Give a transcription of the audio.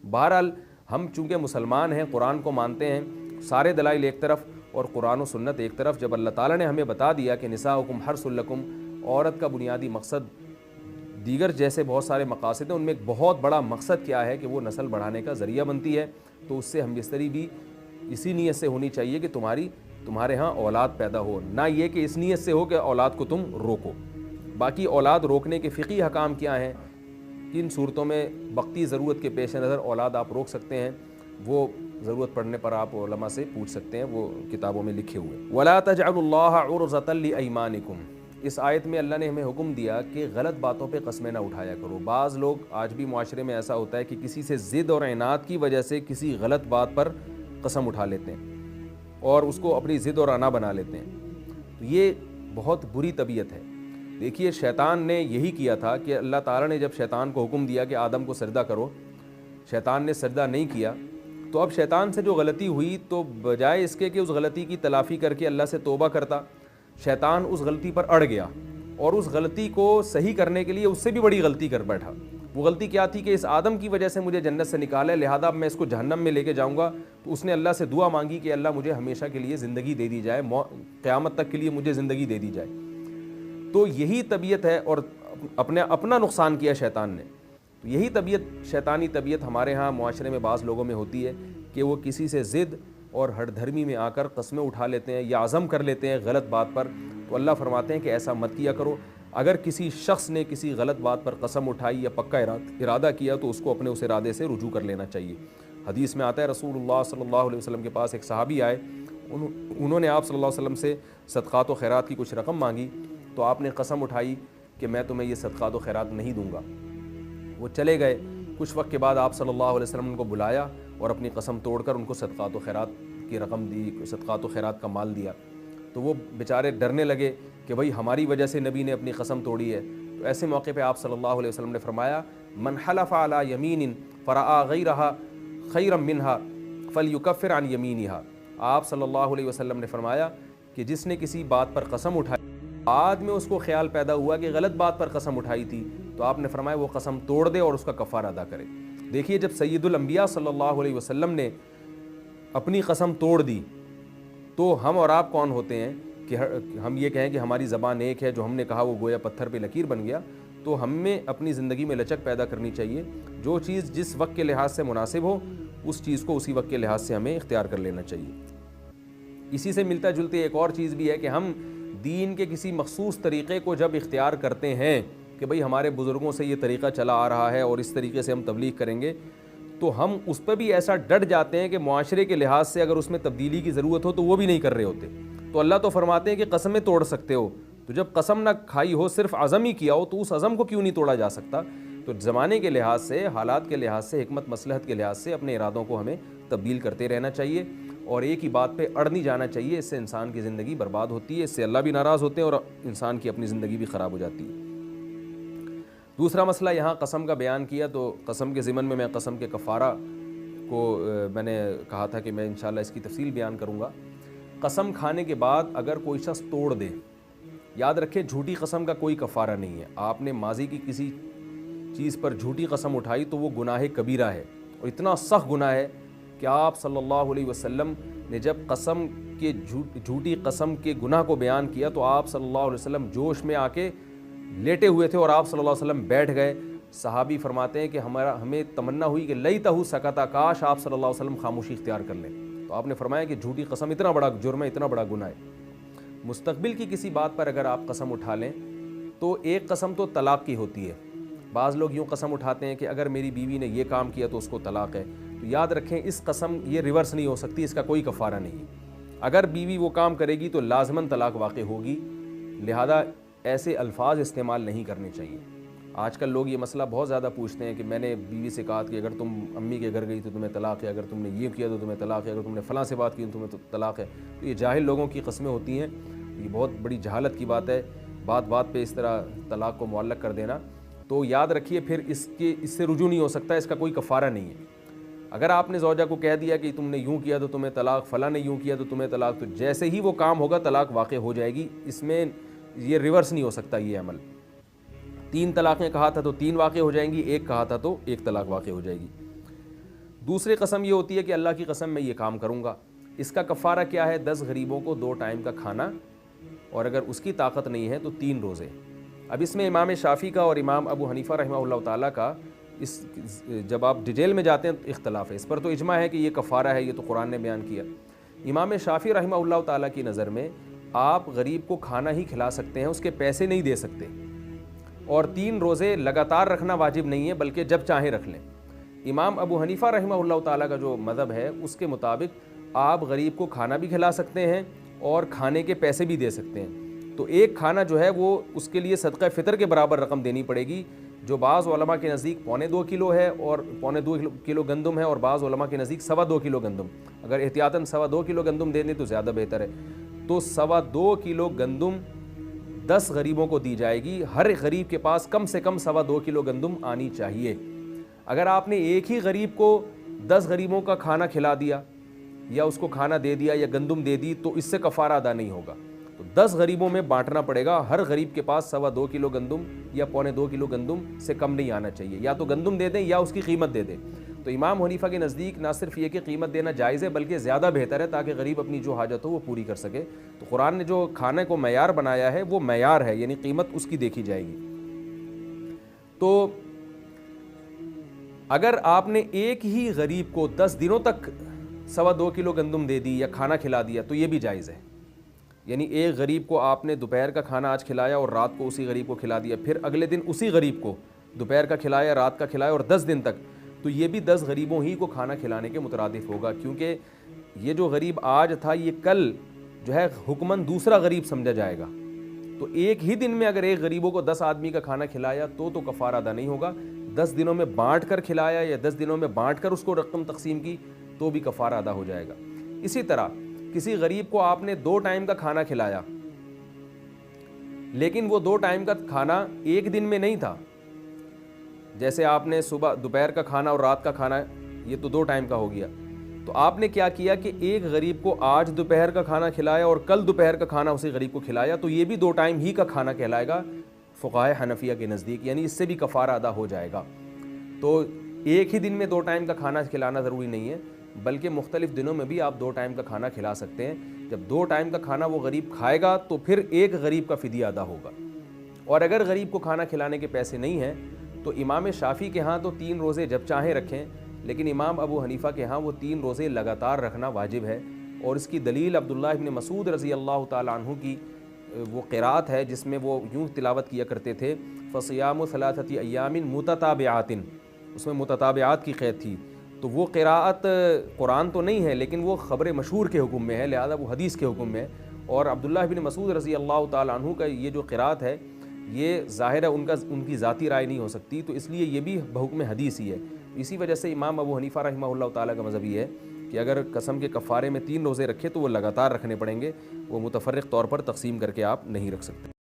بہرحال ہم چونکہ مسلمان ہیں، قرآن کو مانتے ہیں، سارے دلائل ایک طرف اور قرآن و سنت ایک طرف، جب اللہ تعالیٰ نے ہمیں بتا دیا کہ نساؤکم حرث لکم، عورت کا بنیادی مقصد دیگر جیسے بہت سارے مقاصد ہیں، ان میں ایک بہت بڑا مقصد کیا ہے کہ وہ نسل بڑھانے کا ذریعہ بنتی ہے، تو اس سے ہم بستری بھی اسی نیت سے ہونی چاہیے کہ تمہارے ہاں اولاد پیدا ہو، نہ یہ کہ اس نیت سے ہو کہ اولاد کو تم روکو۔ باقی اولاد روکنے کے فقہی حکام کیا ہیں، کن صورتوں میں وقتی ضرورت کے پیش نظر اولاد آپ روک سکتے ہیں، وہ ضرورت پڑنے پر آپ علماء سے پوچھ سکتے ہیں، وہ کتابوں میں لکھے ہوئے۔ وَلَا تَجْعَلُوا اللَّهَ عُرْضَةً لِأَيْمَانِكُمْ، اس آیت میں اللہ نے ہمیں حکم دیا کہ غلط باتوں پہ قسمیں نہ اٹھایا کرو۔ بعض لوگ آج بھی معاشرے میں ایسا ہوتا ہے کہ کسی سے ضد اور عناد کی وجہ سے کسی غلط بات پر قسم اٹھا لیتے ہیں اور اس کو اپنی ضد اور انا بنا لیتے ہیں، تو یہ بہت بری طبیعت ہے۔ دیکھیے شیطان نے یہی کیا تھا کہ اللہ تعالیٰ نے جب شیطان کو حکم دیا کہ آدم کو سجدہ کرو، شیطان نے سجدہ نہیں کیا، تو اب شیطان سے جو غلطی ہوئی تو بجائے اس کے کہ اس غلطی کی تلافی کر کے اللہ سے توبہ کرتا، شیطان اس غلطی پر اڑ گیا اور اس غلطی کو صحیح کرنے کے لیے اس سے بھی بڑی غلطی کر بیٹھا۔ وہ غلطی کیا تھی کہ اس آدم کی وجہ سے مجھے جنت سے نکالا ہے، لہذا اب میں اس کو جہنم میں لے کے جاؤں گا، تو اس نے اللہ سے دعا مانگی کہ اللہ مجھے ہمیشہ کے لیے زندگی دے دی جائے، قیامت تک کے لیے مجھے زندگی دے دی جائے۔ تو یہی طبیعت ہے، اور اپنا نقصان کیا شیطان نے۔ تو یہی شیطانی طبیعت ہمارے ہاں معاشرے میں بعض لوگوں میں ہوتی ہے کہ وہ کسی سے ضد اور ہٹ دھرمی میں آ کر قسمیں اٹھا لیتے ہیں یا عزم کر لیتے ہیں غلط بات پر، تو اللہ فرماتے ہیں کہ ایسا مت کیا کرو۔ اگر کسی شخص نے کسی غلط بات پر قسم اٹھائی یا پکا ارادہ کیا تو اس کو اپنے اس ارادے سے رجوع کر لینا چاہیے۔ حدیث میں آتا ہے رسول اللہ صلی اللہ علیہ وسلم کے پاس ایک صحابی آئے، انہوں نے آپ صلی اللہ علیہ وسلم سے صدقات و خیرات کی کچھ رقم مانگی، تو آپ نے قسم اٹھائی کہ میں تمہیں یہ صدقات و خیرات نہیں دوں گا۔ وہ چلے گئے، کچھ وقت کے بعد آپ صلی اللہ علیہ وسلم ان کو بلایا اور اپنی قسم توڑ کر ان کو صدقات و خیرات کی رقم دی، صدقات و خیرات کا مال دیا۔ تو وہ بیچارے ڈرنے لگے کہ بھئی ہماری وجہ سے نبی نے اپنی قسم توڑی ہے۔ تو ایسے موقع پہ آپ صلی اللہ علیہ وسلم نے فرمایا من حلف علی یمین فرآ غیرہا خیرا منہا فلیکفر عن یمینہا، آپ صلی اللہ علیہ وسلم نے فرمایا کہ جس نے کسی بات پر قسم اٹھائی، بعد میں اس کو خیال پیدا ہوا کہ غلط بات پر قسم اٹھائی تھی، تو آپ نے فرمایا وہ قسم توڑ دے اور اس کا کفارہ ادا کرے۔ دیکھیے جب سید الانبیاء صلی اللہ علیہ وسلم نے اپنی قسم توڑ دی تو ہم اور آپ کون ہوتے ہیں کہ ہم یہ کہیں کہ ہماری زبان ایک ہے، جو ہم نے کہا وہ گویا پتھر پہ لکیر بن گیا۔ تو ہمیں اپنی زندگی میں لچک پیدا کرنی چاہیے، جو چیز جس وقت کے لحاظ سے مناسب ہو اس چیز کو اسی وقت کے لحاظ سے ہمیں اختیار کر لینا چاہیے۔ اسی سے ملتا جلتی ایک اور چیز بھی ہے کہ ہم دین کے کسی مخصوص طریقے کو جب اختیار کرتے ہیں کہ بھئی ہمارے بزرگوں سے یہ طریقہ چلا آ رہا ہے اور اس طریقے سے ہم تبلیغ کریں گے، تو ہم اس پہ بھی ایسا ڈٹ جاتے ہیں کہ معاشرے کے لحاظ سے اگر اس میں تبدیلی کی ضرورت ہو تو وہ بھی نہیں کر رہے ہوتے۔ تو اللہ تو فرماتے ہیں کہ قسمیں توڑ سکتے ہو، تو جب قسم نہ کھائی ہو صرف عزم ہی کیا ہو تو اس عزم کو کیوں نہیں توڑا جا سکتا؟ تو زمانے کے لحاظ سے، حالات کے لحاظ سے، حکمت مصلحت کے لحاظ سے اپنے ارادوں کو ہمیں تبدیل کرتے رہنا چاہیے اور ایک ہی بات پہ اڑ نہیں جانا چاہیے۔ اس سے انسان کی زندگی برباد ہوتی ہے، اس سے اللہ بھی ناراض ہوتے ہیں اور انسان کی اپنی زندگی بھی خراب ہو جاتی ہے۔ دوسرا مسئلہ یہاں قسم کا بیان کیا، تو قسم کے ضمن میں قسم کے کفارہ کو میں نے کہا تھا کہ میں انشاءاللہ اس کی تفصیل بیان کروں گا۔ قسم کھانے کے بعد اگر کوئی شخص توڑ دے، یاد رکھیں جھوٹی قسم کا کوئی کفارہ نہیں ہے۔ آپ نے ماضی کی کسی چیز پر جھوٹی قسم اٹھائی تو وہ گناہ کبیرہ ہے اور اتنا سخت گناہ ہے کہ آپ صلی اللہ علیہ وسلم نے جب جھوٹی قسم کے گناہ کو بیان کیا تو آپ صلی اللہ علیہ وسلم جوش میں آ کے لیٹے ہوئے تھے اور آپ صلی اللہ علیہ وسلم بیٹھ گئے۔ صحابی فرماتے ہیں کہ ہمیں تمنا ہوئی کہ لیتہ سکتا، کاش آپ صلی اللہ علیہ وسلم خاموشی اختیار کر لیں۔ تو آپ نے فرمایا کہ جھوٹی قسم اتنا بڑا جرم ہے، اتنا بڑا گناہ ہے۔ مستقبل کی کسی بات پر اگر آپ قسم اٹھا لیں تو ایک قسم تو طلاق کی ہوتی ہے۔ بعض لوگ یوں قسم اٹھاتے ہیں کہ اگر میری بیوی نے یہ کام کیا تو اس کو طلاق ہے، تو یاد رکھیں اس قسم یہ ریورس نہیں ہو سکتی، اس کا کوئی کفارہ نہیں ہے۔ اگر بیوی وہ کام کرے گی تو لازماً طلاق واقع ہوگی، لہذا ایسے الفاظ استعمال نہیں کرنے چاہیے۔ آج کل لوگ یہ مسئلہ بہت زیادہ پوچھتے ہیں کہ میں نے بیوی سے کہا کہ اگر تم امی کے گھر گئی تو تمہیں طلاق ہے، اگر تم نے یہ کیا تو تمہیں طلاق ہے، اگر تم نے فلاں سے بات کی تو تمہیں طلاق ہے۔ تو یہ جاہل لوگوں کی قسمیں ہوتی ہیں، یہ بہت بڑی جہالت کی بات ہے، بات بات پہ اس طرح طلاق کو معلق کر دینا۔ تو یاد رکھیے پھر اس سے رجوع نہیں ہو سکتا، اس کا کوئی کفارہ نہیں ہے۔ اگر آپ نے زوجہ کو کہہ دیا کہ تم نے یوں کیا تو تمہیں طلاق، فلاں نے یوں کیا تو تمہیں طلاق، تو جیسے ہی وہ کام ہوگا طلاق واقع ہو جائے گی، اس میں یہ ریورس نہیں ہو سکتا یہ عمل۔ 3 طلاقیں کہا تھا تو 3 واقع ہو جائیں گی، 1 کہا تھا تو 1 طلاق واقع ہو جائے گی۔ دوسری قسم یہ ہوتی ہے کہ اللہ کی قسم میں یہ کام کروں گا. اس کا کفارہ کیا ہے؟ 10 غریبوں کو 2 ٹائم کا کھانا, اور اگر اس کی طاقت نہیں ہے تو 3 روزے. اب اس میں امام شافعی کا اور امام ابو حنیفہ رحمہ اللہ تعالیٰ کا اس جب آپ ڈیٹیل میں جاتے ہیں تو اختلاف ہے. اس پر تو اجماع ہے کہ یہ کفارہ ہے, یہ تو قرآن نے بیان کیا. امام شافعی رحمہ اللہ تعالیٰ کی نظر میں آپ غریب کو کھانا ہی کھلا سکتے ہیں, اس کے پیسے نہیں دے سکتے, اور 3 روزے لگاتار رکھنا واجب نہیں ہے بلکہ جب چاہیں رکھ لیں. امام ابو حنیفہ رحمہ اللہ تعالیٰ کا جو مذہب ہے اس کے مطابق آپ غریب کو کھانا بھی کھلا سکتے ہیں اور کھانے کے پیسے بھی دے سکتے ہیں. تو ایک کھانا جو ہے وہ اس کے لیے صدقہ فطر کے برابر رقم دینی پڑے گی, جو بعض علماء کے نزدیک 1.25 کلو ہے اور 1.25 کلو گندم ہے, اور بعض علماء کے نزدیک 2.25 کلو گندم. اگر احتیاطاً 2.25 کلو گندم دے دیں تو زیادہ بہتر ہے. تو 2.25 کلو گندم 10 غریبوں کو دی جائے گی. ہر غریب کے پاس کم سے کم 2.25 کلو گندم آنی چاہیے. اگر آپ نے ایک ہی غریب کو 10 غریبوں کا کھانا کھلا دیا یا اس کو کھانا دے دیا یا گندم دے دی تو اس سے کفارہ ادا نہیں ہوگا. تو 10 غریبوں میں بانٹنا پڑے گا. ہر غریب کے پاس 2.25 کلو گندم یا 2.25 کلو گندم سے کم نہیں آنا چاہیے. یا تو گندم دے دیں یا اس کی قیمت دے دیں. تو امام حنیفہ کے نزدیک نہ صرف یہ کہ قیمت دینا جائز ہے بلکہ زیادہ بہتر ہے تاکہ غریب اپنی جو حاجت ہو وہ پوری کر سکے. تو قرآن نے جو کھانے کو معیار بنایا ہے وہ معیار ہے, یعنی قیمت اس کی دیکھی جائے گی. تو اگر آپ نے ایک ہی غریب کو 10 دنوں تک 2.25 کلو گندم دے دی یا کھانا کھلا دیا تو یہ بھی جائز ہے. یعنی ایک غریب کو آپ نے دوپہر کا کھانا آج کھلایا اور رات کو اسی غریب کو کھلا دیا, پھر اگلے دن اسی غریب کو دوپہر کا کھلایا, رات کا کھلایا, اور 10 دن تک, تو یہ بھی 10 غریبوں ہی کو کھانا کھلانے کے مترادف ہوگا. کیونکہ یہ جو غریب آج تھا یہ کل جو ہے حکماً دوسرا غریب سمجھا جائے گا. تو ایک ہی دن میں اگر ایک غریبوں کو 10 آدمی کا کھانا کھلایا تو کفارہ ادا نہیں ہوگا. 10 دنوں میں بانٹ کر کھلایا یا 10 دنوں میں بانٹ کر اس کو رقم تقسیم کی تو بھی کفارہ ادا ہو جائے گا. اسی طرح کسی غریب کو آپ نے 2 ٹائم کا کھانا کھلایا لیکن وہ 2 ٹائم کا کھانا ایک دن میں نہیں تھا, جیسے آپ نے صبح دوپہر کا کھانا اور رات کا کھانا یہ تو 2 ٹائم کا ہو گیا. تو آپ نے کیا کیا کہ ایک غریب کو آج دوپہر کا کھانا کھلایا اور کل دوپہر کا کھانا اسی غریب کو کھلایا, تو یہ بھی 2 ٹائم ہی کا کھانا کہلائے گا فقہائے حنفیہ کے نزدیک, یعنی اس سے بھی کفارہ ادا ہو جائے گا. تو ایک ہی دن میں 2 ٹائم کا کھانا کھلانا ضروری نہیں ہے بلکہ مختلف دنوں میں بھی آپ 2 ٹائم کا کھانا کھلا سکتے ہیں. جب 2 ٹائم کا کھانا وہ غریب کھائے گا تو پھر ایک غریب کا فدیہ ادا ہوگا. اور اگر غریب کو کھانا کھلانے کے پیسے نہیں ہیں تو امام شافعی کے ہاں تو 3 روزے جب چاہیں رکھیں, لیکن امام ابو حنیفہ کے ہاں وہ 3 روزے لگاتار رکھنا واجب ہے. اور اس کی دلیل عبداللہ ابن مسعود رضی اللہ تعالیٰ عنہ کی وہ قرات ہے جس میں وہ یوں تلاوت کیا کرتے تھے, فصیام 3 ایام متتابعات, اس میں متتابعات کی قید تھی. تو وہ قراءت قرآن تو نہیں ہے لیکن وہ خبر مشہور کے حکم میں ہے, لہذا وہ حدیث کے حکم میں ہے. اور عبداللہ بن مسعود رضی اللہ تعالیٰ عنہ کا یہ جو قراءت ہے یہ ظاہر ہے ان کی ذاتی رائے نہیں ہو سکتی, تو اس لیے یہ بھی بحکم حدیث ہی ہے. اسی وجہ سے امام ابو حنیفہ رحمہ اللہ تعالیٰ کا مذہب یہ ہے کہ اگر قسم کے کفارے میں 3 روزے رکھے تو وہ لگاتار رکھنے پڑیں گے, وہ متفرق طور پر تقسیم کر کے آپ نہیں رکھ سکتے.